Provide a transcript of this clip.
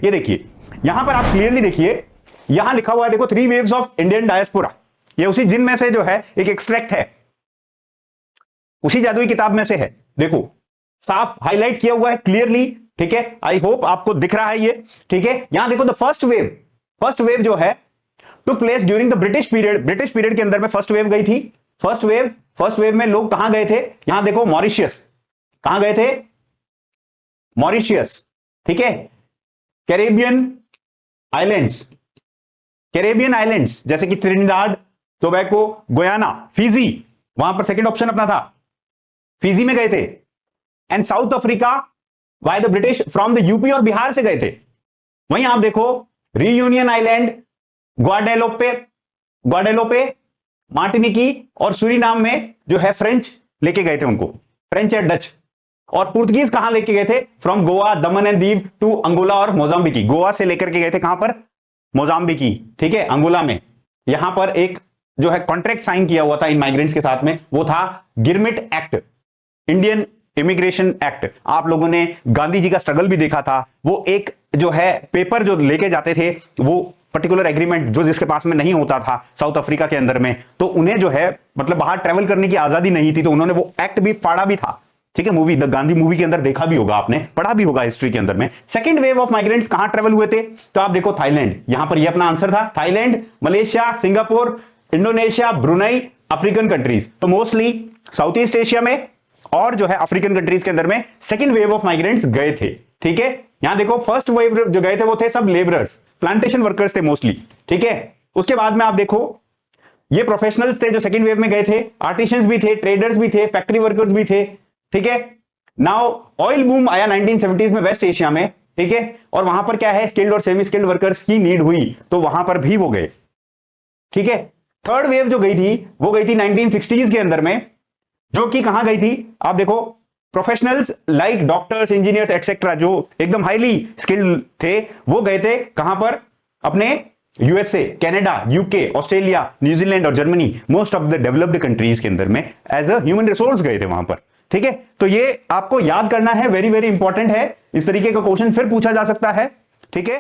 ये देखिए यहां पर आप क्लियरली देखिए, यहां लिखा हुआ है देखो 3 वेव्स ऑफ इंडियन डायस्पोरा। ये उसी जिन में से जो है एक एक्सट्रैक्ट है, उसी जादुई किताब में से है। देखो साफ हाईलाइट किया हुआ है क्लियरली, ठीक है। आई होप आपको दिख रहा है ये, ठीक है। यहां देखो द फर्स्ट वेव जो है took place during the British period. British period के अंदर में फर्स्ट वेव गई थी। फर्स्ट वेव में लोग कहां गए थे? यहां देखो मॉरिशियस, कहां गए थे? मॉरिशियस, ठीक है। कैरेबियन आइलैंड्स जैसे कि त्रिनिदाद, टोबैको, गुयाना, फिजी, वहां पर सेकंड ऑप्शन अपना था, फिजी में गए थे। And south Africa by the British from the UP और बिहार से गए थे। वहीं आप देखो रियूनियन आइलैंड, ग्वाडेलोपे, मार्टिनिकी और सूरीनाम में जो है फ्रेंच लेके गए थे उनको, फ्रेंच या डच। और पुर्तगीज कहां लेके गए थे? From Goa, Daman and Diu to Angola और मोजाम्बिकी। गोवा से लेकर के गए थे कहां पर? मोजाम्बिकी, ठीक है, अंगोला में। यहां पर एक जो है कॉन्ट्रैक्ट साइन किया हुआ था इन माइग्रेंट्स के साथ में, वो था girmit act, Indian immigration act. आप लोगों ने गांधी जी का स्ट्रगल भी देखा था। वो एक जो है पेपर जो लेके जाते थे, वो पर्टिकुलर एग्रीमेंट जो जिसके पास में नहीं होता था साउथ अफ्रीका के अंदर में, तो उन्हें जो है मतलब बाहर ट्रेवल करने की आजादी नहीं थी, तो उन्होंने वो एक्ट भी फाड़ा भी था, ठीक है। मूवी द गांधी मूवी के अंदर देखा भी होगा आपने, पढ़ा भी होगा हिस्ट्री के अंदर में। सेकंड वेव ऑफ माइग्रेंट्स कहां ट्रेवल हुए थे? तो आप देखो थाईलैंड, यहां पर ये अपना आंसर था, Thailand, Malaysia, Singapore, Indonesia, Brunei, African countries. तो मोस्टली साउथ ईस्ट एशिया में और जो है अफ्रीकन कंट्रीज के अंदर में सेकंड वेव ऑफ माइग्रेंट्स गए थे, ठीक है। यहां देखो फर्स्ट वेव जो गए थे वो थे सब लेबरर्स, प्लांटेशन वर्कर्स थे मोस्टली, ठीक है। उसके बाद में आप देखो ये प्रोफेशनल्स थे जो सेकंड वेव में गए थे, आर्टिशियंस भी थे, ट्रेडर्स भी थे, फैक्ट्री वर्कर्स भी थे, ठीक है। नाउ ऑयल बूम आया 1970s में वेस्ट एशिया में, ठीक है। और वहां पर क्या है, स्किल्ड और सेमी स्किल्ड वर्कर्स की नीड हुई, तो वहां पर भी वो गए, ठीक है। थर्ड वेव जो गई थी वो गई थी 1960s के अंदर में, जो कि कहां गई थी? आप देखो professionals like doctors, engineers etcetera, जो एकदम हाईली स्किल्ड थे, वो गए थे कहां पर? अपने USA, Canada, UK, Australia, New Zealand और Germany, most of the developed countries के अंदर में एज अ ह्यूमन रिसोर्स गए थे वहां पर, ठीक है। तो ये आपको याद करना है, वेरी वेरी इंपॉर्टेंट है। इस तरीके का क्वेश्चन फिर पूछा जा सकता है, ठीक है।